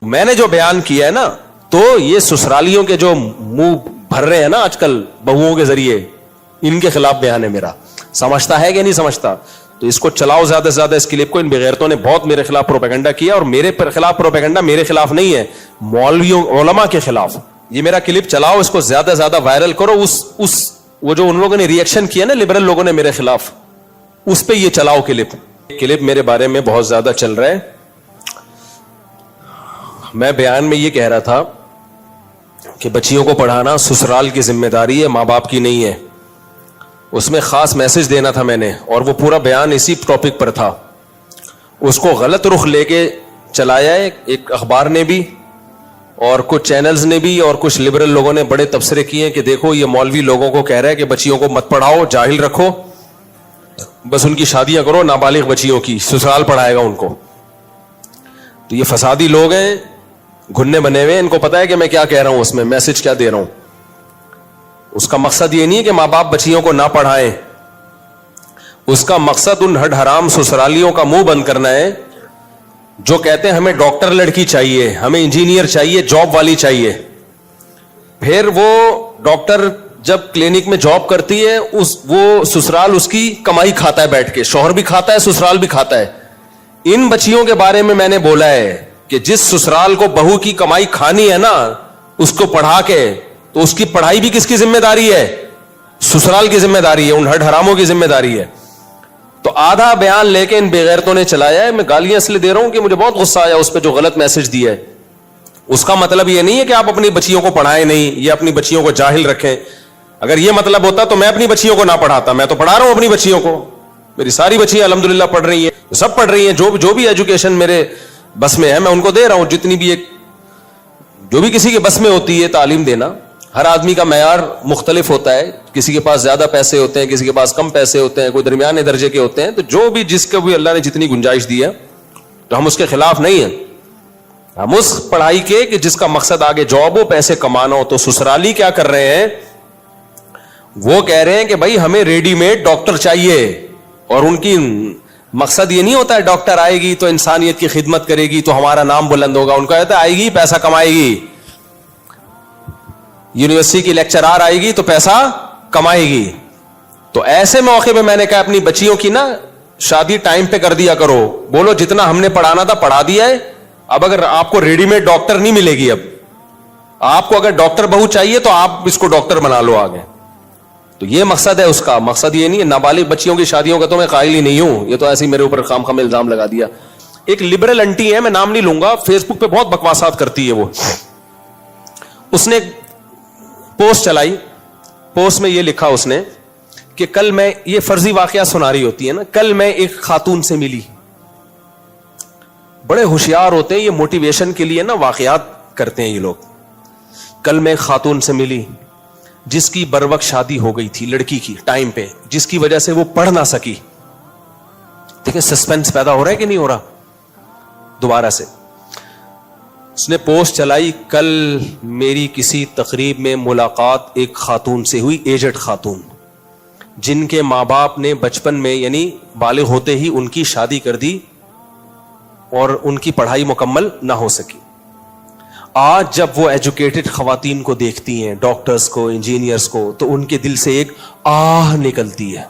میں نے جو بیان کیا ہے نا, تو یہ سسرالیوں کے جو منہ بھر رہے ہیں نا آج کل بہوؤں کے ذریعے, ان کے خلاف بیان ہے میرا. سمجھتا ہے کہ نہیں سمجھتا؟ تو اس کو چلاؤ زیادہ سے زیادہ اس کلپ کو. ان بغیرتوں نے بہت میرے خلاف پروپیگنڈا کیا, اور میرے خلاف پروپیگنڈا میرے خلاف نہیں ہے, مولویوں علماء کے خلاف. یہ میرا کلپ چلاؤ, اس کو زیادہ سے زیادہ وائرل کرو. وہ جو ان لوگوں نے ریئیکشن کیا نا لبرل لوگوں نے میرے خلاف, اس پہ یہ چلاؤ کلپ میرے بارے میں بہت زیادہ چل رہا ہے. میں بیان میں یہ کہہ رہا تھا کہ بچیوں کو پڑھانا سسرال کی ذمہ داری ہے, ماں باپ کی نہیں ہے. اس میں خاص میسج دینا تھا میں نے, اور وہ پورا بیان اسی ٹاپک پر تھا. اس کو غلط رخ لے کے چلایا ہے ایک اخبار نے بھی, اور کچھ چینلز نے بھی, اور کچھ لبرل لوگوں نے بڑے تبصرے کیے کہ دیکھو یہ مولوی لوگوں کو کہہ رہا ہے کہ بچیوں کو مت پڑھاؤ, جاہل رکھو, بس ان کی شادیاں کرو نابالغ بچیوں کی, سسرال پڑھائے گا ان کو. تو یہ فسادی لوگ ہیں, گھننے بنے ہوئے, ان کو پتا ہے کہ میں کیا کہہ رہا ہوں, اس میں میسج کیا دے رہا ہوں. اس کا مقصد یہ نہیں ہے کہ ماں باپ بچیوں کو نہ پڑھائیں, اس کا مقصد ان ہڈ حرام سسرالیوں کا منہ بند کرنا ہے جو کہتے ہیں ہمیں ڈاکٹر لڑکی چاہیے, ہمیں انجینئر چاہیے, جاب والی چاہیے. پھر وہ ڈاکٹر جب کلینک میں جاب کرتی ہے, وہ سسرال اس کی کمائی کھاتا ہے بیٹھ کے, شوہر بھی کھاتا ہے, سسرال بھی کھاتا ہے. ان بچیوں کے بارے میں نے بولا ہے کہ جس سسرال کو بہو کی کمائی کھانی ہے نا, اس کو پڑھا کے, تو اس کی پڑھائی بھی کس کی ذمہ داری ہے؟ سسرال کی ذمہ داری ہے, ان ہڈ حراموں کی ذمہ داری ہے. تو آدھا بیان لے کے ان بغیرتوں نے چلایا ہے. میں گالیاں اس لیے دے رہا ہوں کہ مجھے بہت غصہ آیا اس پہ جو غلط میسج دیا ہے. اس کا مطلب یہ نہیں ہے کہ آپ اپنی بچیوں کو پڑھائیں نہیں, یا اپنی بچیوں کو جاہل رکھیں. اگر یہ مطلب ہوتا تو میں اپنی بچیوں کو نہ پڑھاتا. میں تو پڑھا رہا ہوں اپنی بچیوں کو, میری ساری بچیاں الحمدللہ پڑھ رہی ہیں, سب پڑھ رہی ہیں. جو بھی ایجوکیشن میرے بس میں ہے میں ان کو دے رہا ہوں, جتنی بھی جو بھی کسی کے بس میں ہوتی ہے تعلیم دینا. ہر آدمی کا معیار مختلف ہوتا ہے, کسی کے پاس زیادہ پیسے ہوتے ہیں, کسی کے پاس کم پیسے ہوتے ہیں, کوئی درمیانے درجے کے ہوتے ہیں. تو جو بھی جس کو بھی اللہ نے جتنی گنجائش دی ہے, تو ہم اس کے خلاف نہیں ہیں. ہم اس پڑھائی کے کہ جس کا مقصد آگے جاب ہو, پیسے کمانا ہو. تو سسرالی کیا کر رہے ہیں, وہ کہہ رہے ہیں کہ بھائی ہمیں ریڈی میڈ ڈاکٹر چاہیے, اور ان کی مقصد یہ نہیں ہوتا ہے ڈاکٹر آئے گی تو انسانیت کی خدمت کرے گی تو ہمارا نام بلند ہوگا. ان کا کہتا ہے آئے گی پیسہ کمائے گی, یونیورسٹی کی لیکچرار آئے گی تو پیسہ کمائے گی. تو ایسے موقع پہ میں نے کہا اپنی بچیوں کی نا شادی ٹائم پہ کر دیا کرو. بولو جتنا ہم نے پڑھانا تھا پڑھا دیا ہے, اب اگر آپ کو ریڈی میڈ ڈاکٹر نہیں ملے گی. اب آپ کو اگر ڈاکٹر بہو چاہیے تو آپ اس کو ڈاکٹر بنا لو آگے. تو یہ مقصد ہے اس کا. مقصد یہ نہیں ہے نابالغ بچیوں کی شادیوں کا, تو میں قائل ہی نہیں ہوں. یہ تو ایسے ہی میرے اوپر خام خام الزام لگا دیا. ایک لبرل انٹی ہے, میں نام نہیں لوں گا, فیس بک پہ بہت بکواسات کرتی ہے. وہ اس نے پوسٹ چلائی, پوسٹ میں یہ لکھا اس نے کہ کل میں, یہ فرضی واقعہ سنا رہی ہوتی ہے نا, کل میں ایک خاتون سے ملی. بڑے ہوشیار ہوتے ہیں یہ, موٹیویشن کے لیے نا واقعات کرتے ہیں یہ لوگ. کل میں ایک خاتون سے ملی جس کی بروقت شادی ہو گئی تھی, لڑکی کی ٹائم پہ, جس کی وجہ سے وہ پڑھ نہ سکی. دیکھیں سسپینس پیدا ہو رہا ہے کہ نہیں ہو رہا. دوبارہ سے اس نے پوسٹ چلائی, کل میری کسی تقریب میں ملاقات ایک خاتون سے ہوئی, ایجڈ خاتون, جن کے ماں باپ نے بچپن میں یعنی بالغ ہوتے ہی ان کی شادی کر دی اور ان کی پڑھائی مکمل نہ ہو سکی. آج جب وہ ایجوکیٹڈ خواتین کو دیکھتی ہیں, ڈاکٹرز کو, انجینئرز کو, تو ان کے دل سے ایک آہ نکلتی ہے.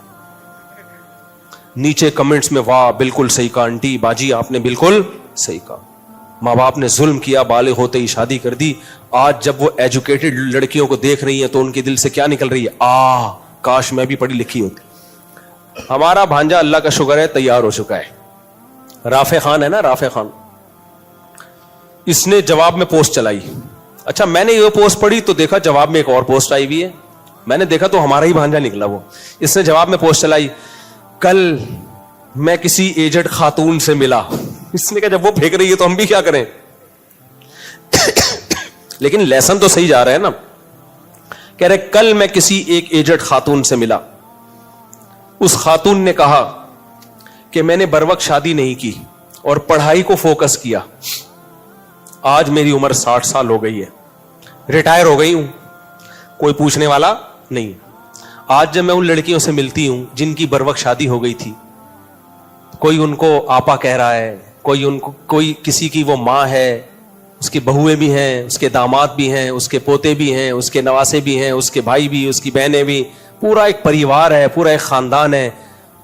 نیچے کمنٹس میں واہ بالکل صحیح کہا آنٹی, باجی آپ نے بالکل صحیح کہا, ماں باپ نے ظلم کیا, بالغ ہوتے ہی شادی کر دی. آج جب وہ ایجوکیٹڈ لڑکیوں کو دیکھ رہی ہیں تو ان کے دل سے کیا نکل رہی ہے, آہ کاش میں بھی پڑھی لکھی ہوتی. ہمارا بھانجا اللہ کا شکر ہے تیار ہو چکا ہے, رافع خان ہے نا, رافع خان. اس نے جواب میں پوسٹ چلائی. اچھا میں نے یہ پوسٹ پڑھی تو دیکھا جواب میں ایک اور پوسٹ آئی ہوئی ہے. میں نے دیکھا تو ہمارا ہی بھانجا نکلا وہ. اس نے جواب میں پوسٹ چلائی, کل میں کسی ایجڈ خاتون سے ملا. اس نے کہا جب وہ پھینک رہی ہے تو ہم بھی کیا کریں. لیکن لیسن تو صحیح جا رہا ہے نا. کہہ رہے کل میں کسی ایک ایجڈ خاتون سے ملا, اس خاتون نے کہا کہ میں نے بروقت شادی نہیں کی اور پڑھائی کو فوکس کیا. آج میری عمر 60 سال ہو گئی ہے, ریٹائر ہو گئی ہوں, کوئی پوچھنے والا نہیں. آج جب میں ان لڑکیوں سے ملتی ہوں جن کی بروقت شادی ہو گئی تھی, کوئی ان کو آپا کہہ رہا ہے, کوئی کسی کی وہ ماں ہے, اس کی بہویں بھی ہیں, اس کے داماد بھی ہیں, اس کے پوتے بھی ہیں, اس کے نواسے بھی ہیں, اس کے بھائی بھی, اس کی بہنیں بھی, پورا ایک پریوار ہے, پورا ایک خاندان ہے.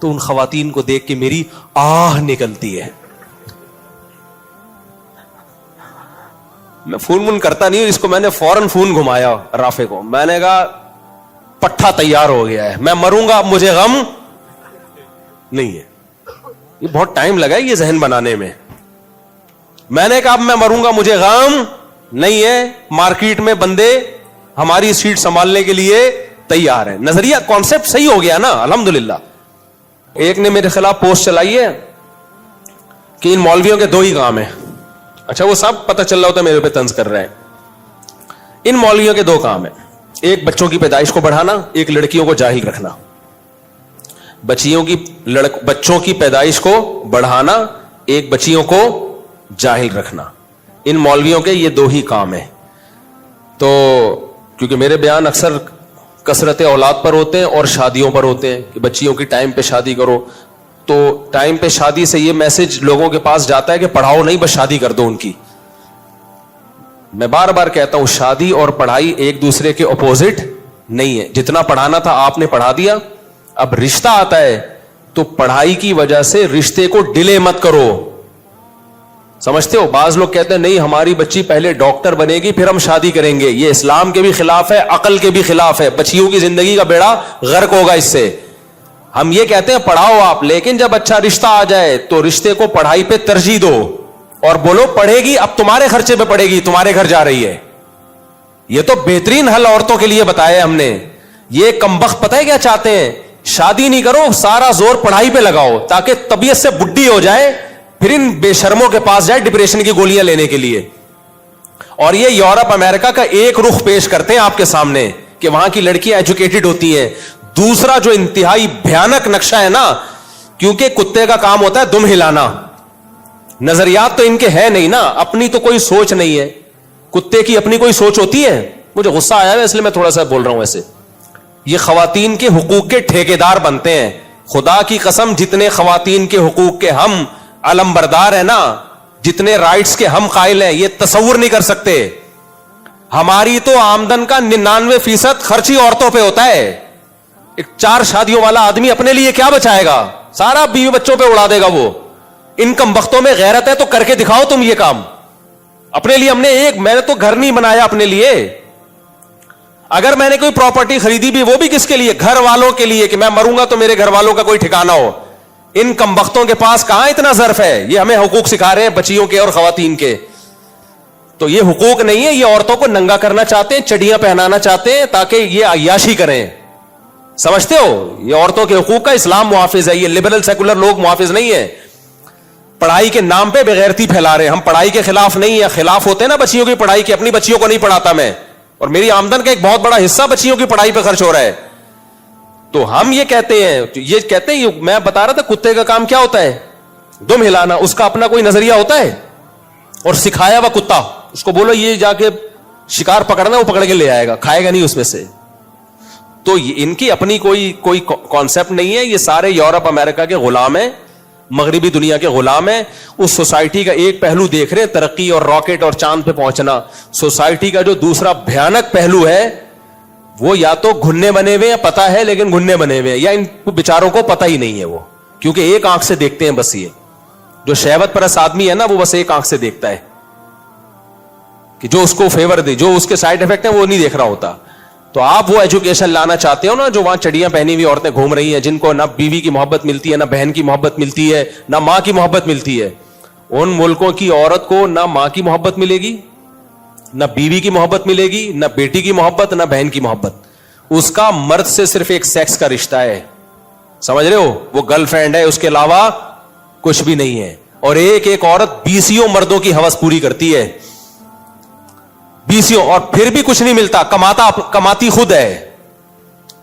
تو ان خواتین کو دیکھ کے میری آہ نکلتی ہے. میں فون کرتا نہیں ہوں اس کو, میں نے فوراً فون گھمایا رافع کو, میں نے کہا پٹھا تیار ہو گیا ہے, میں مروں گا اب مجھے غم نہیں ہے. یہ بہت ٹائم لگا ہے یہ ذہن بنانے میں. میں نے کہا اب میں مروں گا مجھے غم نہیں ہے, مارکیٹ میں بندے ہماری سیٹ سنبھالنے کے لیے تیار ہیں. نظریہ کانسیپٹ صحیح ہو گیا نا الحمدللہ. ایک نے میرے خلاف پوسٹ چلائی ہے کہ ان مولویوں کے دو ہی کام ہیں. اچھا وہ سب پتہ چل رہا ہوتا ہے میرے پہ طنز کر رہے ہیں. ان مولویوں کے دو کام ہیں, ایک بچوں کی پیدائش کو بڑھانا, ایک لڑکیوں کو جاہل رکھنا. بچوں کی پیدائش کو بڑھانا, ایک بچیوں کو جاہل رکھنا. ان مولویوں کے یہ دو ہی کام ہیں. تو کیونکہ میرے بیان اکثر کثرت اولاد پر ہوتے ہیں اور شادیوں پر ہوتے ہیں کہ بچیوں کی ٹائم پہ شادی کرو, تو ٹائم پہ شادی سے یہ میسج لوگوں کے پاس جاتا ہے کہ پڑھاؤ نہیں بس شادی کر دو ان کی. میں بار بار کہتا ہوں شادی اور پڑھائی ایک دوسرے کے اپوزٹ نہیں ہے. جتنا پڑھانا تھا آپ نے پڑھا دیا, اب رشتہ آتا ہے تو پڑھائی کی وجہ سے رشتے کو ڈیلے مت کرو. سمجھتے ہو, بعض لوگ کہتے ہیں نہیں ہماری بچی پہلے ڈاکٹر بنے گی پھر ہم شادی کریں گے. یہ اسلام کے بھی خلاف ہے, عقل کے بھی خلاف ہے. بچیوں کی زندگی کا بیڑا غرق ہوگا اس سے. ہم یہ کہتے ہیں پڑھاؤ آپ, لیکن جب اچھا رشتہ آ جائے تو رشتے کو پڑھائی پہ ترجیح دو اور بولو پڑھے گی اب تمہارے خرچے پہ پڑھے گی, تمہارے گھر جا رہی ہے. یہ تو بہترین حل عورتوں کے لیے بتایا ہم نے. یہ کمبخت پتہ ہے کیا چاہتے ہیں, شادی نہیں کرو, سارا زور پڑھائی پہ لگاؤ تاکہ طبیعت سے بڈھی ہو جائے, پھر ان بے شرموں کے پاس جائے ڈپریشن کی گولیاں لینے کے لیے. اور یہ یورپ امریکہ کا ایک رخ پیش کرتے ہیں آپ کے سامنے کہ وہاں کی لڑکیاں ایجوکیٹڈ ہوتی ہیں. دوسرا جو انتہائی بھیانک نقشہ ہے نا, کیونکہ کتے کا کام ہوتا ہے دم ہلانا, نظریات تو ان کے ہے نہیں نا, اپنی تو کوئی سوچ نہیں ہے. کتے کی اپنی کوئی سوچ ہوتی ہے؟ مجھے غصہ آیا ہے اس لیے میں تھوڑا سا بول رہا ہوں. ایسے یہ خواتین کے حقوق کے ٹھیکیدار بنتے ہیں. خدا کی قسم جتنے خواتین کے حقوق کے ہم علم بردار ہیں نا, جتنے رائٹس کے ہم قائل ہیں, یہ تصور نہیں کر سکتے. ہماری تو آمدن کا 99% خرچ ہی عورتوں پہ ہوتا ہے. ایک 4 شادیوں والا آدمی اپنے لیے کیا بچائے گا, سارا بیوی بچوں پہ اڑا دے گا وہ. ان کم وقتوں میں غیرت ہے تو کر کے دکھاؤ تم یہ کام. اپنے لیے میں نے تو گھر نہیں بنایا اپنے لیے. اگر میں نے کوئی پراپرٹی خریدی بھی, وہ بھی کس کے لیے, گھر والوں کے لیے, کہ میں مروں گا تو میرے گھر والوں کا کوئی ٹھکانہ ہو. ان کم وقتوں کے پاس کہاں اتنا ظرف ہے. یہ ہمیں حقوق سکھا رہے ہیں بچیوں کے اور خواتین کے. تو یہ حقوق نہیں ہے, یہ عورتوں کو ننگا کرنا چاہتے ہیں, چڑیاں پہنانا چاہتے ہیں تاکہ یہ عیاشی کریں. سمجھتے ہو, یہ عورتوں کے حقوق کا اسلام محافظ ہے, یہ لبرل سیکولر لوگ محافظ نہیں ہے. پڑھائی کے نام پہ بغیرتی پھیلا رہے ہیں. ہم پڑھائی کے خلاف نہیں ہیں, خلاف ہوتے ہیں نا بچیوں کی پڑھائی کے. اپنی بچیوں کو نہیں پڑھاتا میں, اور میری آمدن کا ایک بہت بڑا حصہ بچیوں کی پڑھائی پہ خرچ ہو رہا ہے. تو ہم یہ کہتے ہیں, میں بتا رہا تھا کتے کا کام کیا ہوتا ہے, دم ہلانا. اس کا اپنا کوئی نظریہ ہوتا ہے, اور سکھایا ہوا کتا, اس کو بولو یہ جا کے شکار پکڑنا, وہ پکڑ کے لے آئے گا, کھائے گا نہیں اس میں سے. تو ان کی اپنی کوئی کانسیپٹ نہیں ہے. یہ سارے یورپ امریکہ کے غلام ہیں, مغربی دنیا کے غلام ہیں. اس سوسائٹی کا ایک پہلو دیکھ رہے ہیں, ترقی اور راکٹ اور چاند پہ پہنچنا. سوسائٹی کا جو دوسرا بھیانک پہلو ہے وہ یا تو گھننے بنے ہوئے ہیں, پتہ ہے لیکن گھننے بنے ہوئے ہیں, یا ان بیچاروں کو پتہ ہی نہیں ہے. وہ کیونکہ ایک آنکھ سے دیکھتے ہیں بس. یہ جو شہوت پرست آدمی ہے نا, وہ بس ایک آنکھ سے دیکھتا ہے کہ جو اس کو فیور دے, جو اس کے سائڈ افیکٹ ہیں وہ نہیں دیکھ رہا ہوتا. تو آپ وہ ایجوکیشن لانا چاہتے ہو نا, جو وہاں چڑیاں پہنی ہوئی عورتیں گھوم رہی ہیں, جن کو نہ بیوی کی محبت ملتی ہے, نہ بہن کی محبت ملتی ہے, نہ ماں کی محبت ملتی ہے. ان ملکوں کی عورت کو نہ ماں کی محبت ملے گی, نہ بیوی کی محبت ملے گی, نہ بیٹی کی محبت, نہ بہن کی محبت. اس کا مرد سے صرف ایک سیکس کا رشتہ ہے, سمجھ رہے ہو, وہ گرل فرینڈ ہے, اس کے علاوہ کچھ بھی نہیں ہے. اور ایک عورت 20 مردوں کی ہوس پوری کرتی ہے, 20, اور پھر بھی کچھ نہیں ملتا. کماتی خود ہے,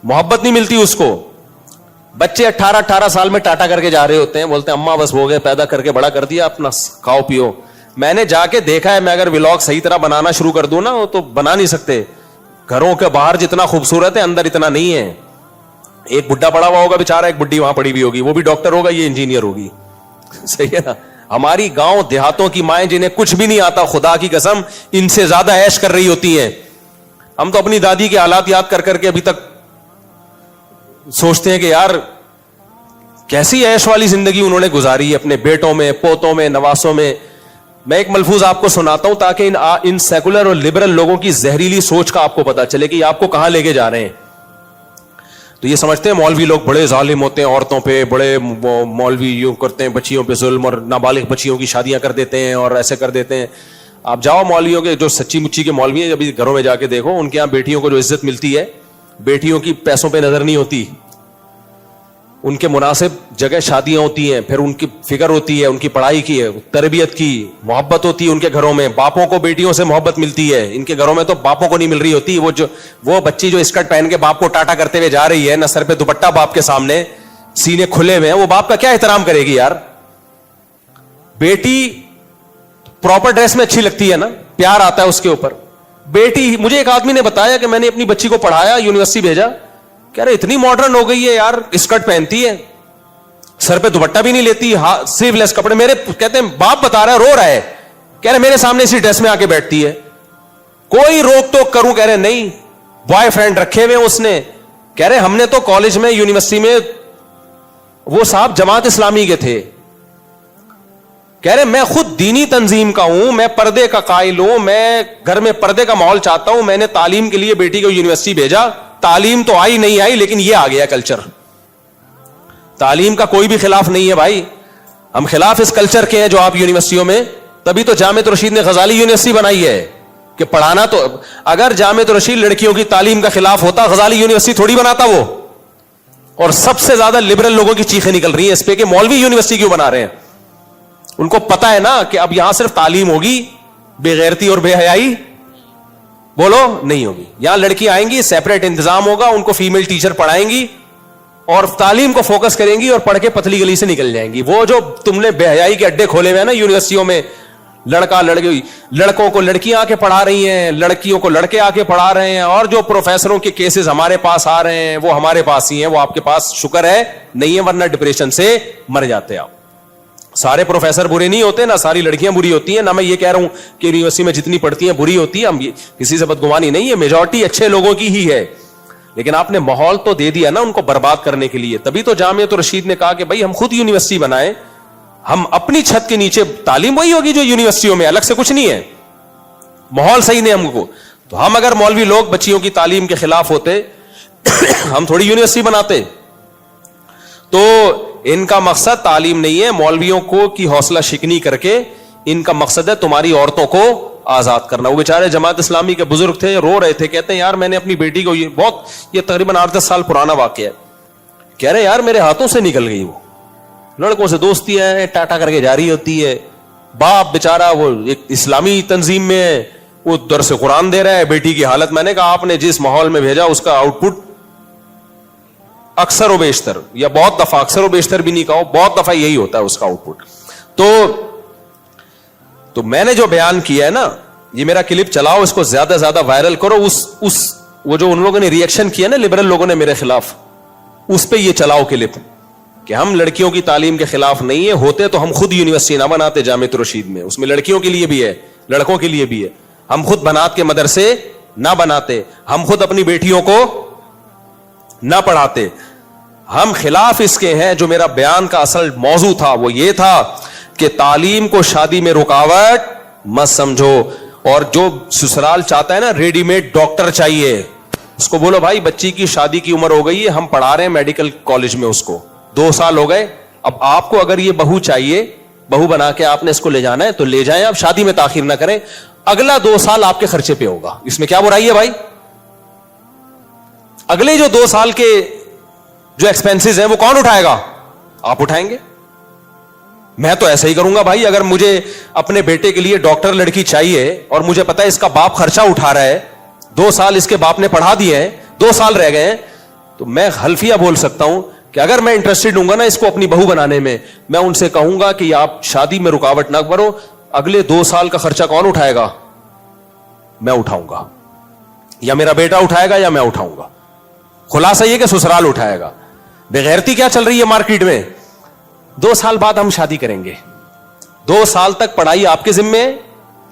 محبت نہیں ملتی اس کو. بچے 18 سال میں ٹاٹا کر کے جا رہے ہوتے ہیں, بولتے ہیں اماں بس ہو گئے, پیدا کر کے بڑا کر دیا, اپنا کھاؤ پیو. میں نے جا کے دیکھا ہے, میں اگر ولاگ صحیح طرح بنانا شروع کر دوں نا تو بنا نہیں سکتے. گھروں کے باہر جتنا خوبصورت ہے اندر اتنا نہیں ہے. ایک بڈھا پڑا ہوا ہوگا بیچارہ, ایک بڈھی وہاں پڑی ہوئی ہوگی, وہ بھی ڈاکٹر ہوگا, یہ انجینئر ہوگی. صحیح ہے نا. ہماری گاؤں دیہاتوں کی مائیں جنہیں کچھ بھی نہیں آتا, خدا کی قسم ان سے زیادہ عیش کر رہی ہوتی ہیں. ہم تو اپنی دادی کے حالات یاد کر کر کے ابھی تک سوچتے ہیں کہ یار کیسی عیش والی زندگی انہوں نے گزاری ہے اپنے بیٹوں میں, پوتوں میں, نواسوں میں. میں ایک ملفوظ آپ کو سناتا ہوں تاکہ ان سیکولر اور لبرل لوگوں کی زہریلی سوچ کا آپ کو پتا چلے کہ یہ آپ کو کہاں لے کے جا رہے ہیں. تو یہ سمجھتے ہیں مولوی لوگ بڑے ظالم ہوتے ہیں عورتوں پہ, بڑے مولوی یوں کرتے ہیں بچیوں پہ ظلم اور نابالغ بچیوں کی شادیاں کر دیتے ہیں اور ایسے کر دیتے ہیں. آپ جاؤ مولویوں کے جو سچی مچی کے مولوی ہیں ابھی گھروں میں جا کے دیکھو, ان کے یہاں بیٹیوں کو جو عزت ملتی ہے, بیٹیوں کی پیسوں پہ نظر نہیں ہوتی, ان کے مناسب جگہ شادیاں ہوتی ہیں, پھر ان کی فکر ہوتی ہے ان کی پڑھائی کی, تربیت کی, محبت ہوتی ہے ان کے گھروں میں. باپوں کو بیٹیوں سے محبت ملتی ہے, ان کے گھروں میں تو باپوں کو نہیں مل رہی ہوتی. وہ بچی جو اسکرٹ پہن کے باپ کو ٹاٹا کرتے ہوئے جا رہی ہے, نہ سر پہ دوپٹہ باپ کے سامنے, سینے کھلے ہوئے ہیں, وہ باپ کا کیا احترام کرے گی یار. بیٹی پراپر ڈریس میں اچھی لگتی ہے نا, پیار آتا ہے اس کے اوپر. بیٹی, مجھے ایک آدمی نے بتایا کہ میں نے اپنی بچی کو پڑھایا, یونیورسٹی بھیجا, کہہ رہے اتنی ماڈرن ہو گئی ہے یار, اسکرٹ پہنتی ہے, سر پہ دوپٹہ بھی نہیں لیتی, سلیو لیس کپڑے. میرے کہتے ہیں باپ بتا رہا ہے, رو رہا ہے, کہہ رہے میرے سامنے اسی ڈریس میں آ کے بیٹھتی ہے, کوئی روک ٹوک کروں, کہہ رہے نہیں, بوائے فرینڈ رکھے ہوئے اس نے. کہہ رہے ہم نے تو کالج میں یونیورسٹی میں, وہ صاحب جماعت اسلامی کے تھے, کہہ رہے میں خود دینی تنظیم کا ہوں, میں پردے کا قائل ہوں, میں گھر میں پردے کا ماحول چاہتا ہوں, میں نے تعلیم کے لیے بیٹی کو یونیورسٹی بھیجا, تعلیم تو آئی نہیں آئی لیکن یہ آ گیا کلچر. تعلیم کا کوئی بھی خلاف نہیں ہے بھائی, ہم خلاف اس کلچر کے ہیں جو آپ یونیورسٹیوں میں, تبھی تو جامعہ رشید نے غزالی یونیورسٹی بنائی ہے کہ پڑھانا. تو اگر جامعہ رشید لڑکیوں کی تعلیم کا خلاف ہوتا, غزالی یونیورسٹی تھوڑی بناتا وہ. اور سب سے زیادہ لبرل لوگوں کی چیخیں نکل رہی ہیں اس پہ کہ مولوی یونیورسٹی کیوں بنا رہے ہیں. ان کو پتا ہے نا کہ اب یہاں صرف تعلیم ہوگی, بے غیرتی اور بے حیائی بولو نہیں ہوگی. یہاں لڑکی آئیں گی, سیپریٹ انتظام ہوگا, ان کو فیمیل ٹیچر پڑھائیں گی اور تعلیم کو فوکس کریں گی اور پڑھ کے پتلی گلی سے نکل جائیں گی. وہ جو تم نے بے حیائی کے اڈے کھولے ہوئے ہیں نا یونیورسٹیوں میں, لڑکا لڑکی, لڑکوں کو لڑکیاں آ کے پڑھا رہی ہیں, لڑکیوں کو لڑکے آ کے پڑھا رہے ہیں, اور جو پروفیسروں کے کیسز ہمارے پاس آ رہے ہیں وہ ہمارے پاس ہی ہیں, وہ آپ کے پاس شکر ہے نہیں ہے, ورنہ ڈپریشن سے مر جاتے آپ. سارے پروفیسر برے نہیں ہوتے, نہ ساری لڑکیاں بری ہوتی ہیں, نہ میں یہ کہہ رہا ہوں کہ یونیورسٹی میں جتنی پڑھتی ہیں بری ہوتی ہے, ہم کسی سے بدگمانی نہیں ہے, میجورٹی اچھے لوگوں کی ہی ہے. لیکن آپ نے ماحول تو دے دیا نا ان کو برباد کرنے کے لیے. تبھی تو جامعہ رشید نے کہا کہ بھائی ہم خود یونیورسٹی بنائیں, ہم اپنی چھت کے نیچے, تعلیم وہی ہوگی جو یونیورسٹیوں میں, الگ سے کچھ نہیں ہے, ماحول صحیح نہیں ہم کو. تو ہم اگر مولوی لوگ بچیوں کی تعلیم کے خلاف ہوتے ہم تھوڑی یونیورسٹی بناتے. تو ان کا مقصد تعلیم نہیں ہے, مولویوں کو کی حوصلہ شکنی کر کے ان کا مقصد ہے تمہاری عورتوں کو آزاد کرنا. وہ بیچارے جماعت اسلامی کے بزرگ تھے, رو رہے تھے, کہتے ہیں یار میں نے اپنی بیٹی کو, یہ تقریباً 8-10 سال پرانا واقعہ ہے, کہہ رہے یار میرے ہاتھوں سے نکل گئی, وہ لڑکوں سے دوستی ہے, ٹاٹا کر کے جاری ہوتی ہے. باپ بیچارہ وہ ایک اسلامی تنظیم میں ہے, وہ درس قرآن دے رہا ہے, بیٹی کی حالت, میں نے کہا آپ نے جس ماحول میں بھیجا اس کا آؤٹ پٹ اکثر و بیشتر, یا بہت دفعہ, اکثر و بیشتر بھی نہیں کہو, بہت دفعہ یہی ہوتا ہے اس کا آؤٹ پٹ. تو میں نے جو بیان کیا ہے نا, یہ میرا کلپ چلاؤ, اس کو زیادہ سے زیادہ وائرل کرو. وہ جو ان لوگوں نے ری ایکشن کیا نا لبرل لوگوں نے میرے خلاف, اس پہ یہ چلاؤ کلپ کہ ہم لڑکیوں کی تعلیم کے خلاف نہیں ہے, ہوتے تو ہم خود یونیورسٹی نہ بناتے جامعہ رشید میں, اس میں لڑکیوں کے لیے بھی ہے لڑکوں کے لیے بھی ہے. ہم خود بنات کے مدرسے نہ بناتے, ہم خود اپنی بیٹیوں کو نہ پڑھاتے. ہم خلاف اس کے ہیں. جو میرا بیان کا اصل موضوع تھا وہ یہ تھا کہ تعلیم کو شادی میں رکاوٹ مت سمجھو. اور جو سسرال چاہتا ہے نا ریڈی میڈ ڈاکٹر چاہیے, اس کو بولو بھائی بچی کی شادی کی عمر ہو گئی ہے, ہم پڑھا رہے ہیں میڈیکل کالج میں, اس کو 2 سال ہو گئے, اب آپ کو اگر یہ بہو چاہیے, بہو بنا کے آپ نے اس کو لے جانا ہے تو لے جائیں, آپ شادی میں تاخیر نہ کریں, اگلا 2 سال آپ کے خرچے پہ ہوگا, اس میں کیا برائی ہے بھائی. اگلے جو 2 سال کے جو ایکسپینسز ہیں وہ کون اٹھائے گا؟ آپ اٹھائیں گے. میں تو ایسا ہی کروں گا بھائی. اگر مجھے اپنے بیٹے کے لیے ڈاکٹر لڑکی چاہیے اور مجھے پتا ہے اس کا باپ خرچہ اٹھا رہا ہے, 2 سال اس کے باپ نے پڑھا دیے ہیں, 2 سال رہ گئے ہیں, تو میں حلفیہ بول سکتا ہوں کہ اگر میں انٹرسٹڈ ہوں گا نا اس کو اپنی بہو بنانے میں, میں ان سے کہوں گا کہ آپ شادی میں رکاوٹ نہ کرو, اگلے 2 سال کا خرچہ کون اٹھائے گا؟ میں اٹھاؤں گا, یا میرا بیٹا اٹھائے گا یا میں اٹھاؤں گا. خلاصہ یہ کہ سسرال اٹھائے گا. بغیرتی کیا چل رہی ہے مارکیٹ میں, 2 سال بعد ہم شادی کریں گے, 2 سال تک پڑھائی آپ کے ذمے ہے,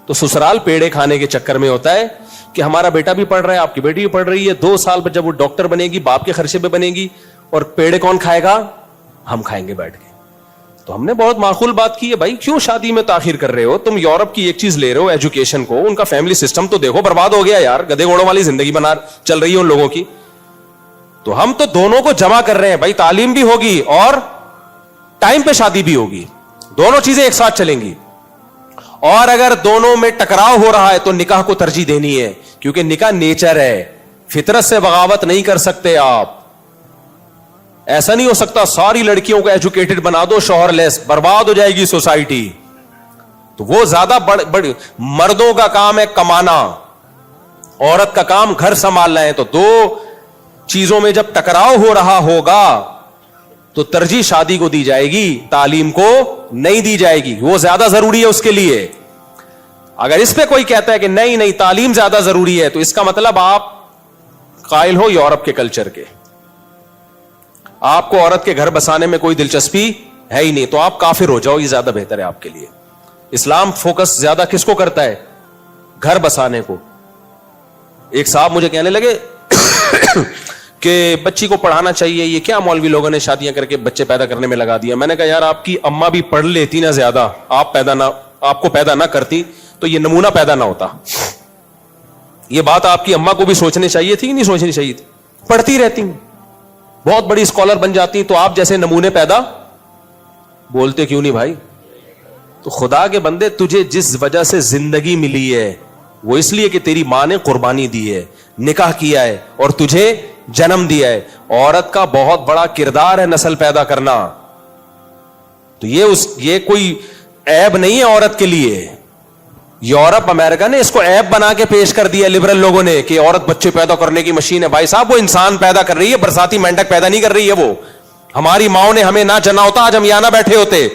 تو سسرال پیڑے کھانے کے چکر میں ہوتا ہے کہ ہمارا بیٹا بھی پڑھ رہا ہے, آپ کی بیٹی بھی پڑھ رہی ہے, 2 سال پر جب وہ ڈاکٹر بنے گی باپ کے خرچے پہ بنے گی, اور پیڑے کون کھائے گا؟ ہم کھائیں گے بیٹھ کے. تو ہم نے بہت معقول بات کی ہے, بھائی کیوں شادی میں تاخیر کر رہے ہو؟ تم یورپ کی ایک چیز لے رہے ہو, ایجوکیشن کو, ان کا فیملی سسٹم تو دیکھو, برباد ہو گیا یار, گدے گھوڑوں والی زندگی بنا چل رہی ہے ان لوگوں کی. تو ہم تو دونوں کو جمع کر رہے ہیں بھائی, تعلیم بھی ہوگی اور ٹائم پہ شادی بھی ہوگی, دونوں چیزیں ایک ساتھ چلیں گی. اور اگر دونوں میں ٹکراؤ ہو رہا ہے تو نکاح کو ترجیح دینی ہے, کیونکہ نکاح نیچر ہے, فطرت سے بغاوت نہیں کر سکتے آپ. ایسا نہیں ہو سکتا ساری لڑکیوں کو ایجوکیٹڈ بنا دو, شوہر لیس, برباد ہو جائے گی سوسائٹی. تو وہ زیادہ بڑی مردوں کا کام ہے کمانا, عورت کا کام گھر سنبھالنا ہے. تو 2 چیزوں میں جب ٹکراؤ ہو رہا ہوگا تو ترجیح شادی کو دی جائے گی, تعلیم کو نہیں دی جائے گی, وہ زیادہ ضروری ہے اس کے لیے. اگر اس پہ کوئی کہتا ہے کہ نہیں تعلیم زیادہ ضروری ہے, تو اس کا مطلب آپ قائل ہو یورپ کے کلچر کے, آپ کو عورت کے گھر بسانے میں کوئی دلچسپی ہے ہی نہیں, تو آپ کافر ہو جاؤ, یہ زیادہ بہتر ہے آپ کے لیے. اسلام فوکس زیادہ کس کو کرتا ہے؟ گھر بسانے کو. ایک صاحب مجھے کہنے لگے کہ بچی کو پڑھانا چاہیے, یہ کیا مولوی لوگوں نے شادیاں کر کے بچے پیدا کرنے میں لگا دیا. میں نے کہا یار آپ کی اماں بھی پڑھ لیتی نا زیادہ, آپ کو پیدا نہ کرتی تو یہ نمونہ پیدا نہ ہوتا. یہ بات آپ کی اماں کو بھی سوچنی چاہیے تھی کہ نہیں سوچنی چاہیے تھی؟ پڑھتی رہتی, بہت بڑی اسکالر بن جاتی, تو آپ جیسے نمونے پیدا بولتے کیوں نہیں بھائی؟ تو خدا کے بندے, تجھے جس وجہ سے زندگی ملی ہے وہ اس لیے کہ تیری ماں نے قربانی دی ہے, نکاح کیا ہے اور تجھے جنم دیا ہے. عورت کا بہت بڑا کردار ہے نسل پیدا کرنا, تو یہ کوئی عیب نہیں ہے عورت کے لیے. یورپ امریکہ نے اس کو عیب بنا کے پیش کر دیا لبرل لوگوں نے کہ عورت بچے پیدا کرنے کی مشین ہے. بھائی صاحب وہ انسان پیدا کر رہی ہے, برساتی مینڈک پیدا نہیں کر رہی ہے. وہ ہماری ماؤں نے ہمیں نہ جنا ہوتا, آج ہم یہاں نہ بیٹھے ہوتے.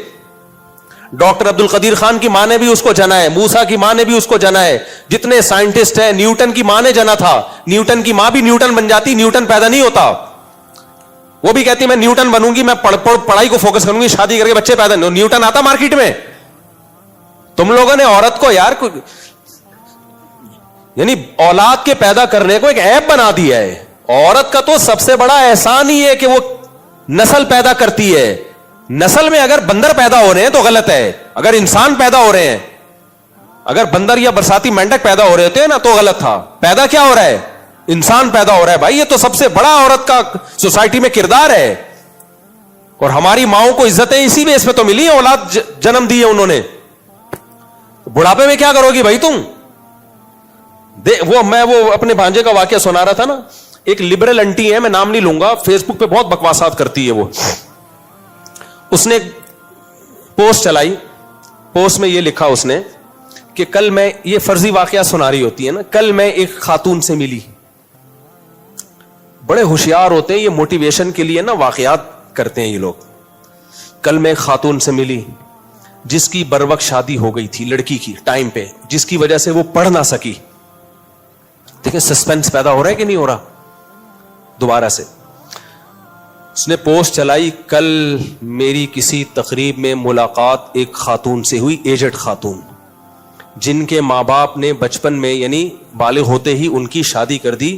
ڈاکٹر عبد القدیر خان کی ماں نے بھی اس کو جنا ہے, موسیٰ کی ماں نے بھی اس کو جنا ہے, جتنے سائنٹسٹ ہیں, نیوٹن کی ماں نے جنا تھا, نیوٹن کی ماں بھی نیوٹن بن جاتی, نیوٹن پیدا نہیں ہوتا. وہ بھی کہتی میں نیوٹن بنوں گی, میں پڑھائی کو فوکس کروں گی, شادی کر کے بچے پیدا نہیں. نیوٹن آتا مارکیٹ میں. تم لوگوں نے عورت کو یار یعنی اولاد کے پیدا کرنے کو ایک عیب بنا دیا ہے. عورت کا تو سب سے بڑا احسان ہی ہے کہ وہ نسل پیدا کرتی ہے. نسل میں اگر بندر پیدا ہو رہے ہیں تو غلط ہے, اگر انسان پیدا ہو رہے ہیں, اگر بندر یا برساتی مینڈک پیدا ہو رہے ہوتے ہیں نا تو غلط تھا. پیدا کیا ہو رہا ہے؟ انسان پیدا ہو رہا ہے. بھائی یہ تو سب سے بڑا عورت کا سوسائٹی میں کردار ہے, اور ہماری ماؤں کو عزتیں اسی بیس پہ تو ملی ہیں, اولاد جنم دی ہے انہوں نے. بڑھاپے میں کیا کرو گی بھائی تم؟ میں اپنے بھانجے کا واقعہ سنا رہا تھا نا, ایک لبرل انٹی ہے, میں نام نہیں لوں گا, فیس بک پہ بہت بکواسات کرتی ہے. وہ اس نے پوسٹ چلائی, پوسٹ میں یہ لکھا اس نے کہ کل میں, یہ فرضی واقعہ سنا رہی ہوتی ہے نا, کل میں ایک خاتون سے ملی. بڑے ہوشیار ہوتے ہیں یہ, موٹیویشن کے لیے نا واقعات کرتے ہیں یہ لوگ. کل میں ایک خاتون سے ملی جس کی بروقت شادی ہو گئی تھی, لڑکی کی ٹائم پہ, جس کی وجہ سے وہ پڑھ نہ سکی. دیکھیں سسپینس پیدا ہو رہا ہے کہ نہیں ہو رہا. دوبارہ سے اس نے پوسٹ چلائی, کل میری کسی تقریب میں ملاقات ایک خاتون سے ہوئی, ایجڈ خاتون, جن کے ماں باپ نے بچپن میں یعنی بالغ ہوتے ہی ان کی شادی کر دی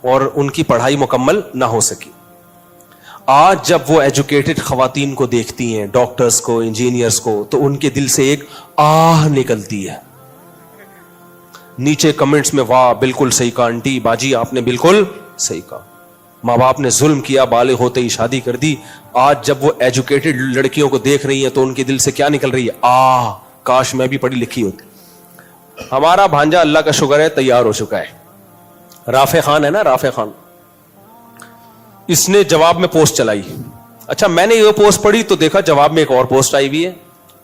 اور ان کی پڑھائی مکمل نہ ہو سکی. آج جب وہ ایجوکیٹڈ خواتین کو دیکھتی ہیں, ڈاکٹرز کو, انجینئرز کو, تو ان کے دل سے ایک آہ نکلتی ہے. نیچے کمنٹس میں واہ بالکل صحیح کہا آنٹی, باجی آپ نے بالکل صحیح کہا, ماں باپ نے ظلم کیا, بالغ ہوتے ہی شادی کر دی. آج جب وہ ایجوکیٹڈ لڑکیوں کو دیکھ رہی ہیں تو ان کے دل سے کیا نکل رہی ہے؟ آہ, کاش میں بھی پڑھی لکھی ہوتی. ہمارا بھانجا اللہ کا شکر ہے تیار ہو چکا ہے, رافع خان ہے نا, رافع خان. اس نے جواب میں پوسٹ چلائی. اچھا میں نے یہ پوسٹ پڑھی تو دیکھا جواب میں ایک اور پوسٹ آئی ہوئی ہے,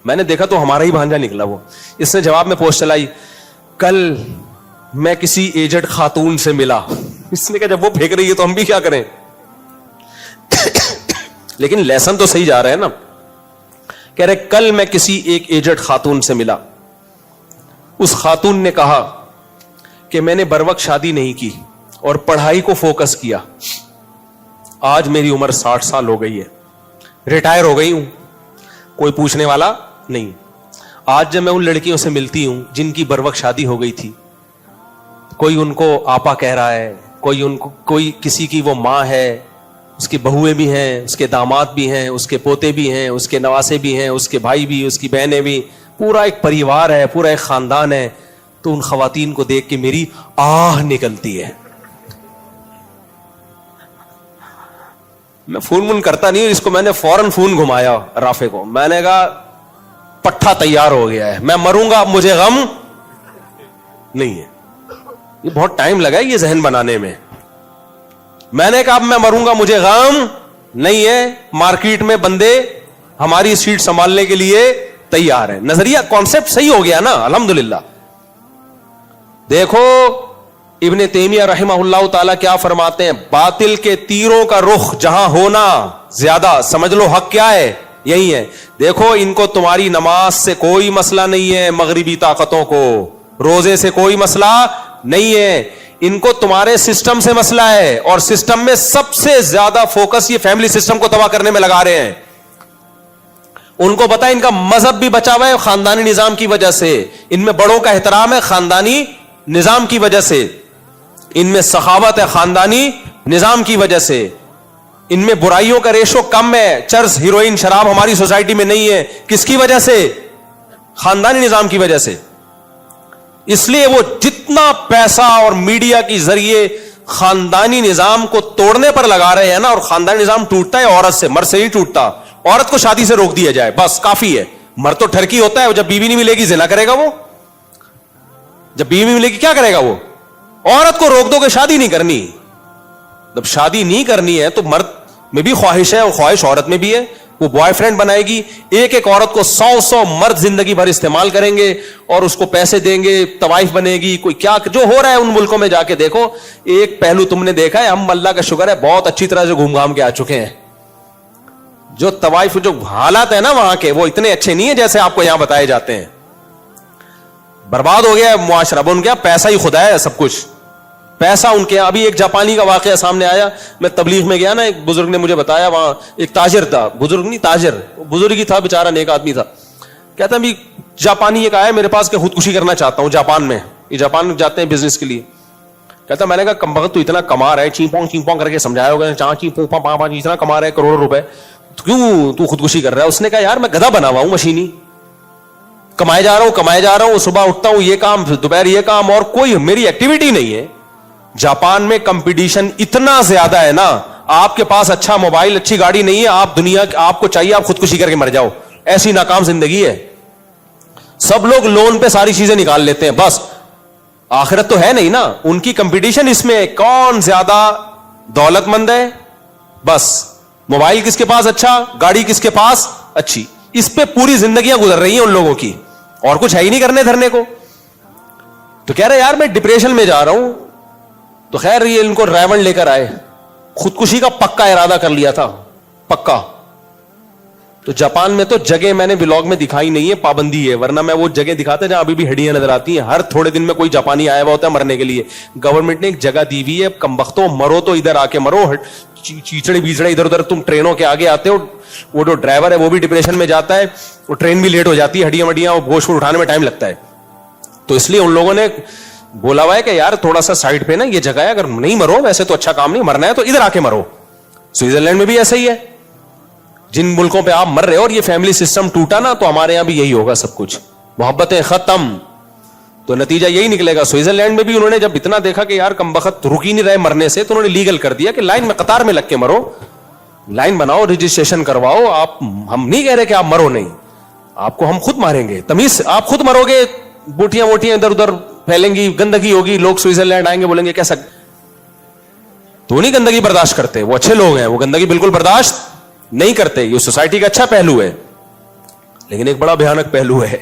میں نے دیکھا تو ہمارا ہی بھانجا نکلا وہ. اس نے جواب میں پوسٹ چلائی, کل میں کسی ایجڈ خاتون سے ملا. اس نے کہا جب وہ پھینک رہی ہے تو ہم بھی کیا کریں. لیکن لیسن تو صحیح جا رہا ہے نا. کہہ رہے کل میں کسی ایک ایجڈ خاتون سے ملا, اس خاتون نے کہا کہ میں نے بروقت شادی نہیں کی اور پڑھائی کو فوکس کیا. آج میری عمر 60 سال ہو گئی ہے, ریٹائر ہو گئی ہوں, کوئی پوچھنے والا نہیں. آج جب میں ان لڑکیوں سے ملتی ہوں جن کی بروقت شادی ہو گئی تھی, کوئی ان کو آپا کہہ رہا ہے, کوئی کسی کی وہ ماں ہے, اس کی بہویں بھی ہیں, اس کے داماد بھی ہیں, اس کے پوتے بھی ہیں, اس کے نواسے بھی ہیں, اس کے بھائی بھی, اس کی بہنیں بھی, پورا ایک پریوار ہے, پورا ایک خاندان ہے. تو ان خواتین کو دیکھ کے میری آہ نکلتی ہے. میں فون کرتا نہیں, اس کو میں نے فوراً فون گھمایا رافع کو, میں نے کہا پٹھا تیار ہو گیا ہے, میں مروں گا اب مجھے غم نہیں ہے. یہ بہت ٹائم لگا ہے یہ ذہن بنانے میں. میں نے کہا اب میں مروں گا مجھے غم نہیں ہے, مارکیٹ میں بندے ہماری سیٹ سنبھالنے کے لیے تیار ہیں. نظریہ کانسیپٹ صحیح ہو گیا نا, الحمدللہ. دیکھو ابن تیمیہ رحمہ اللہ تعالی کیا فرماتے ہیں, باطل کے تیروں کا رخ جہاں ہونا زیادہ, سمجھ لو حق کیا ہے, یہی ہے. دیکھو ان کو تمہاری نماز سے کوئی مسئلہ نہیں ہے, مغربی طاقتوں کو روزے سے کوئی مسئلہ نہیں ہے, ان کو تمہارے سسٹم سے مسئلہ ہے, اور سسٹم میں سب سے زیادہ فوکس یہ فیملی سسٹم کو تباہ کرنے میں لگا رہے ہیں. ان کو پتا ہے ان کا مذہب بھی بچا ہوا ہے خاندانی نظام کی وجہ سے, ان میں بڑوں کا احترام ہے خاندانی نظام کی وجہ سے, ان میں سخاوت ہے خاندانی نظام کی وجہ سے, ان میں برائیوں کا ریشو کم ہے, چرس ہیروئن شراب ہماری سوسائٹی میں نہیں ہے. کس کی وجہ سے؟ خاندانی نظام کی وجہ سے. اس لیے وہ جتنا پیسہ اور میڈیا کے ذریعے خاندانی نظام کو توڑنے پر لگا رہے ہیں نا, اور خاندانی نظام ٹوٹتا ہے عورت سے, مرد سے نہیں ٹوٹتا. عورت کو شادی سے روک دیا جائے بس کافی ہے. مرد تو ٹھرکی ہوتا ہے, جب بیوی نہیں ملے گی زنا کرے گا وہ, جب بیوی ملے گی کیا کرے گا وہ. عورت کو روک دو کہ شادی نہیں کرنی, جب شادی نہیں کرنی ہے تو مرد میں بھی خواہش ہے اور خواہش عورت میں بھی ہے, وہ بوائے فرینڈ بنائے گی. ایک عورت کو 100 مرد زندگی بھر استعمال کریں گے اور اس کو پیسے دیں گے, طوائف بنے گی. کوئی کیا جو ہو رہا ہے ان ملکوں میں جا کے دیکھو, ایک پہلو تم نے دیکھا ہے, ہم اللہ کا شکر ہے بہت اچھی طرح سے گھوم گھام کے آ چکے ہیں. جو طوائف جو حالات ہیں نا وہاں کے, وہ اتنے اچھے نہیں ہیں جیسے آپ کو یہاں بتائے جاتے ہیں. برباد ہو گیا ہے معاشرہ. اب ان کے پیسہ ہی خدا ہے سب کچھ, پیسہ ان کے. ابھی ایک جاپانی کا واقعہ سامنے آیا, میں تبلیغ میں گیا نا, ایک بزرگ نے مجھے بتایا, وہاں ایک تاجر تھا, بزرگ نہیں تاجر, بزرگ ہی تھا بیچارہ, نیک آدمی تھا. کہتا ہے جاپانی ایک آیا میرے پاس کہ خودکشی کرنا چاہتا ہوں جاپان میں. یہ جاپان جاتے ہیں بزنس کے لیے. کہتا میں نے کہا کم وقت تو اتنا کما رہا ہے, چیپونگ چیپونگ کر کے سمجھایا ہوگا, چاں چیپوں پاں پاں اتنا کما رہا ہے کروڑوں روپے, کیوں تو خودکشی کر رہا ہے. اس نے کہا یار میں گدھا بنا ہوا ہوں مشینی, کمائے جا رہا ہوں, صبح اٹھتا ہوں یہ کام, دوپہر یہ کام, اور کوئی میری ایکٹیویٹی نہیں ہے. جاپان میں کمپٹیشن اتنا زیادہ ہے نا, آپ کے پاس اچھا موبائل اچھی گاڑی نہیں ہے, آپ دنیا آپ کو چاہیے آپ خودکشی کر کے مر جاؤ, ایسی ناکام زندگی ہے. سب لوگ لون پہ ساری چیزیں نکال لیتے ہیں, بس آخرت تو ہے نہیں نا. ان کی کمپٹیشن اس میں کون زیادہ دولت مند ہے, بس موبائل کس کے پاس اچھا, گاڑی کس کے پاس اچھی, اس پہ پوری زندگیاں گزر رہی ہیں ان لوگوں کی, اور کچھ ہے ہی نہیں کرنے دھرنے کو. تو کہہ رہے یار میں ڈپریشن میں جا رہا ہوں. تو خیر یہ ان کو ڈرائیور لے کر آئے, خودکشی کا پکا ارادہ کر لیا تھا, پکا. تو جاپان میں تو جگہ میں نے ولاگ میں دکھائی نہیں ہے, پابندی ہے, ورنہ میں وہ جگہ دکھاتا جہاں ابھی بھی ہڈیاں نظر آتی ہیں. ہر تھوڑے دن میں کوئی جاپانی آیا ہوا ہوتا ہے مرنے کے لیے. گورنمنٹ نے ایک جگہ دی ہوئی ہے, کمبختوں مرو تو ادھر آ کے مرو, چیچڑے بیچڑے ادھر ادھر تم ٹرینوں کے آگے آتے ہو. وہ جو ڈرائیور ہے وہ بھی ڈپریشن میں جاتا ہے, وہ ٹرین بھی لیٹ ہو جاتی ہے, ہڈیاں وڈیاں گوشت اٹھانے میں ٹائم لگتا ہے. تو اس لیے ان لوگوں نے بولا ہوا ہے کہ یار تھوڑا سا سائڈ پہ نا یہ جگہ ہے, اگر نہیں مرو, ویسے تو اچھا کام نہیں, مرنا ہے تو ادھر آ کے مرو. سوئٹزرلینڈ میں بھی ایسا ہی ہے, جن ملکوں پہ آپ مر رہے ہو, اور یہ فیملی سسٹم ٹوٹا نا تو ہمارے یہاں بھی یہی ہوگا سب کچھ, محبتیں ختم. تو نتیجہ یہی نکلے گا. سوئٹزرلینڈ میں بھی انہوں نے جب اتنا دیکھا کہ یار کم وقت رک ہی نہیں رہے مرنے سے, تو انہوں نے لیگل کر دیا کہ لائن میں قطار میں لگ کے مرو, لائن بناؤ, رجسٹریشن کرواؤ. آپ ہم نہیں کہہ رہے کہ آپ مرو نہیں, آپ کو ہم خود ماریں گے, تمیز آپ خود مرو گے, بوٹیاں ووٹیاں ادھر ادھر پھیلیں گی, گندگی ہوگی, لوگ سوئٹزرلینڈ آئیں گے بولیں گے کیسا. تو نہیں گندگی برداشت کرتے, وہ اچھے لوگ ہیں, وہ گندگی بالکل برداشت نہیں کرتے. یہ سوسائٹی کا اچھا پہلو ہے, لیکن ایک بڑا بھیانک پہلو ہے.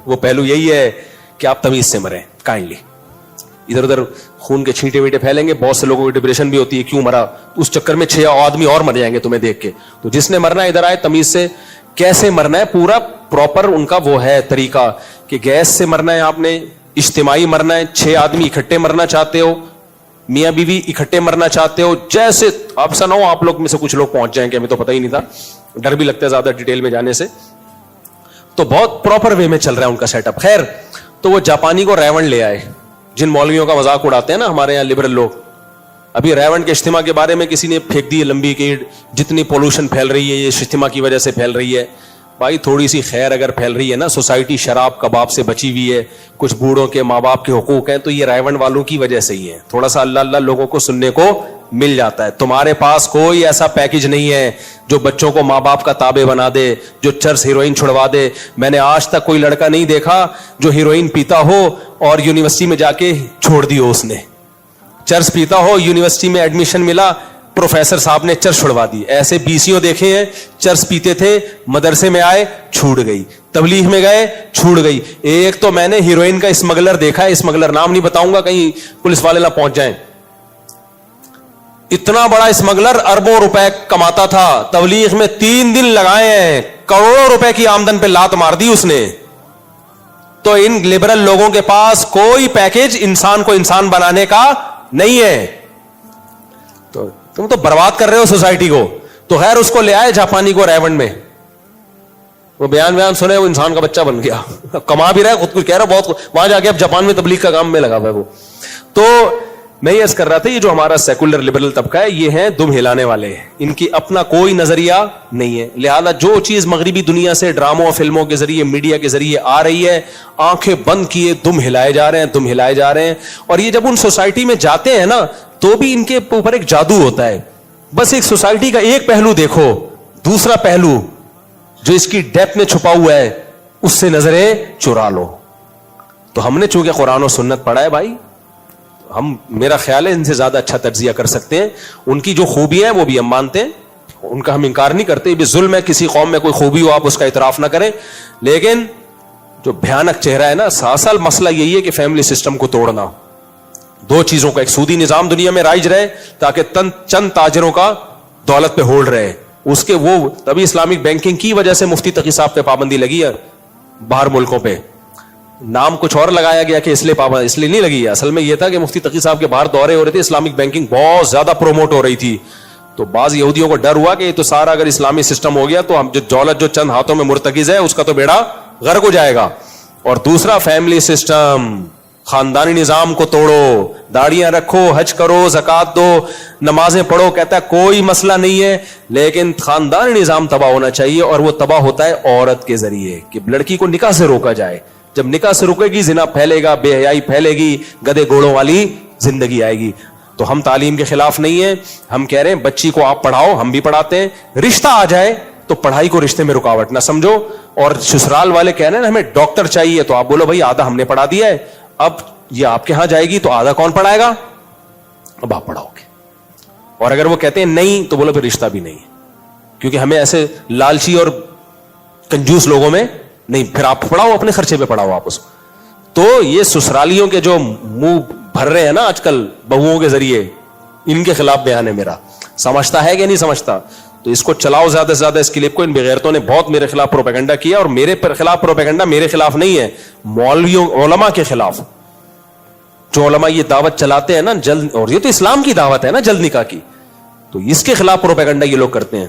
وہ پہلو یہی ہے کہ آپ تمیز سے مریں کائنڈلی. ادھر ادھر خون کے چھینٹے ویٹے پھیلیں گے, بہت سے لوگوں کی ڈپریشن بھی ہوتی ہے, کیوں مرا, اس چکر میں 6 آدمی اور مر جائیں گے تمہیں دیکھ کے. تو جس نے مرنا ہے ادھر آئے, تمیز سے کیسے مرنا ہے, پورا پراپر ان کا وہ ہے طریقہ کہ گیس سے مرنا ہے, آپ نے اجتماعی مرنا ہے, 6 آدمی اکٹھے مرنا چاہتے ہو, میاں بیوی اکٹھے مرنا چاہتے ہو, جیسے آپ سنا ہو آپ لوگ میں سے کچھ لوگ پہنچ جائیں گے, ہمیں تو پتہ ہی نہیں تھا, ڈر بھی لگتا ہے زیادہ ڈیٹیل میں جانے سے. تو بہت پراپر وے میں چل رہا ہے ان کا سیٹ اپ. خیر, تو وہ جاپانی کو ریون لے آئے, جن مولویوں کا مذاق اڑاتے ہیں نا ہمارے یہاں لبرل لوگ. ابھی ریون کے اجتماع کے بارے میں کسی نے پھینک دی لمبی کہ جتنی پولوشن پھیل رہی ہے یہ اجتماع کی وجہ سے پھیل رہی ہے. بھائی تھوڑی سی خیر اگر پھیل رہی ہے نا, سوسائٹی شراب کباب سے بچی ہوئی ہے, کچھ بوڑھوں کے ماں باپ کے حقوق ہیں, تو یہ ریون والوں کی وجہ سے ہی ہے. تھوڑا سا اللہ اللہ لوگوں کو سننے کو مل جاتا ہے. تمہارے پاس کوئی ایسا پیکج نہیں ہے جو بچوں کو ماں باپ کا تابع بنا دے, جو چرس ہیروئن چھڑوا دے. میں نے آج تک کوئی لڑکا نہیں دیکھا جو ہیروئن پیتا ہو اور یونیورسٹی میں جا کے چھوڑ دی ہو اس نے. چرس پیتا ہو, یونیورسٹی میں ایڈمیشن ملا, پروفیسر صاحب نے چرس چھڑوا دی. ایسے بیسیوں دیکھے ہیں چرس پیتے تھے, مدرسے میں آئے چھوٹ گئی, تبلیغ میں گئے چھوٹ گئی. ایک تو میں نے ہیروئن کا اسمگلر دیکھا ہے, اسمگلر نام نہیں بتاؤں گا کہیں پولیس والے نہ پہنچ جائیں. اتنا بڑا اسمگلر اربوں روپے کماتا تھا, تبلیغ میں 3 دن لگائے ہیں, کروڑوں روپے کی آمدن پہ لات مار دی اس نے. تو ان لبرل لوگوں کے پاس کوئی پیکج انسان کو انسان بنانے کا نہیں ہے. تو تم تو برباد کر رہے ہو سوسائٹی کو. تو خیر اس کو لے آئے جاپانی کو ریون میں, وہ بیان سنے, وہ انسان کا بچہ بن گیا, کما بھی رہا ہے, خود کچھ کہہ رہا بہت, وہاں جا کے اب جاپان میں تبلیغ کا کام میں لگا ہوا ہے وہ. تو میں یہ عرض کر رہا تھا, یہ جو ہمارا سیکولر لبرل طبقہ ہے یہ ہیں دم ہلانے والے, ان کی اپنا کوئی نظریہ نہیں ہے. لہذا جو چیز مغربی دنیا سے ڈراموں فلموں کے ذریعے میڈیا کے ذریعے آ رہی ہے, آنکھیں بند کیے دم ہلائے جا رہے ہیں, دم ہلائے جا رہے ہیں. اور یہ جب ان سوسائٹی میں جاتے ہیں نا تو بھی ان کے اوپر ایک جادو ہوتا ہے. بس ایک سوسائٹی کا ایک پہلو دیکھو, دوسرا پہلو جو اس کی ڈیپتھ میں چھپا ہوا ہے اس سے نظریں چرا لو. تو ہم نے چونکہ قرآن و سنت پڑھا ہے بھائی, ہم میرا خیال ہے ان سے زیادہ اچھا تجزیہ کر سکتے ہیں. ان کی جو خوبی ہے وہ بھی ہم مانتے ہیں, ان کا ہم انکار نہیں کرتے. بھی ظلم ہے کسی قوم میں کوئی خوبی ہو آپ اس کا اعتراف نہ کریں, لیکن جو بھیانک چہرہ ہے نا, اصل مسئلہ یہی ہے کہ فیملی سسٹم کو توڑنا. 2 چیزوں کا, ایک سودی نظام دنیا میں رائج رہے تاکہ چند تاجروں کا دولت پہ ہولڈ رہے, اس کے وہ تبھی اسلامک بینکنگ کی وجہ سے مفتی تقی صاحب پہ پابندی لگی ہے باہر ملکوں پہ. نام کچھ اور لگایا گیا کہ اس لیے نہیں لگی ہے, اصل میں یہ تھا کہ مفتی تقی صاحب کے باہر دورے ہو رہے تھے, اسلامک بینکنگ بہت زیادہ پروموٹ ہو رہی تھی. تو بعض یہودیوں کو ڈر ہوا کہ یہ تو سارا اگر اسلامی سسٹم ہو گیا تو ہم جو دولت جو چند ہاتھوں میں مرتکز ہے اس کا تو بیڑا غرق ہو جائے گا. اور دوسرا فیملی سسٹم, خاندانی نظام کو توڑو, داڑیاں رکھو, حج کرو, زکات دو, نمازیں پڑھو, کہتا ہے کوئی مسئلہ نہیں ہے, لیکن خاندانی نظام تباہ ہونا چاہیے. اور وہ تباہ ہوتا ہے عورت کے ذریعے, کہ لڑکی کو نکاح سے روکا جائے. جب نکاح سے رکے گی زنا پھیلے گا, بے حیائی پھیلے گی, گدے گھوڑوں والی زندگی آئے گی. تو ہم تعلیم کے خلاف نہیں ہیں, ہم کہہ رہے ہیں بچی کو آپ پڑھاؤ, ہم بھی پڑھاتے ہیں. رشتہ آ جائے تو پڑھائی کو رشتے میں رکاوٹ نہ سمجھو. اور سسرال والے کہہ رہے ہیں نا ہمیں ڈاکٹر چاہیے, تو آپ بولو بھائی آدھا ہم نے پڑھا دیا ہے, اب یہ آپ کے ہاں جائے گی تو آدھا کون پڑھائے گا, اب آپ پڑھاؤ گے. اور اگر وہ کہتے ہیں نہیں تو بولو پھر رشتہ بھی نہیں, کیونکہ ہمیں ایسے لالچی اور کنجوس لوگوں میں نہیں, پھر آپ پڑھاؤ, اپنے خرچے پہ پڑھاؤ آپ اس کو. تو یہ سسرالیوں کے جو منہ بھر رہے ہیں نا آج کل بہوؤں کے ذریعے, ان کے خلاف بیان ہے میرا. سمجھتا ہے کہ نہیں سمجھتا, تو اس کو چلاؤ زیادہ سے زیادہ. اس کلپ کو ان بغیرتوں نے بہت میرے خلاف پروپیگنڈا کیا, اور میرے پر خلاف پروپیگنڈا میرے خلاف نہیں ہے, مولویوں علماء کے خلاف. جو علماء یہ دعوت چلاتے ہیں نا جلد, اور یہ تو اسلام کی دعوت ہے نا جلد نکاح کی, تو اس کے خلاف پروپیگنڈا یہ لوگ کرتے ہیں.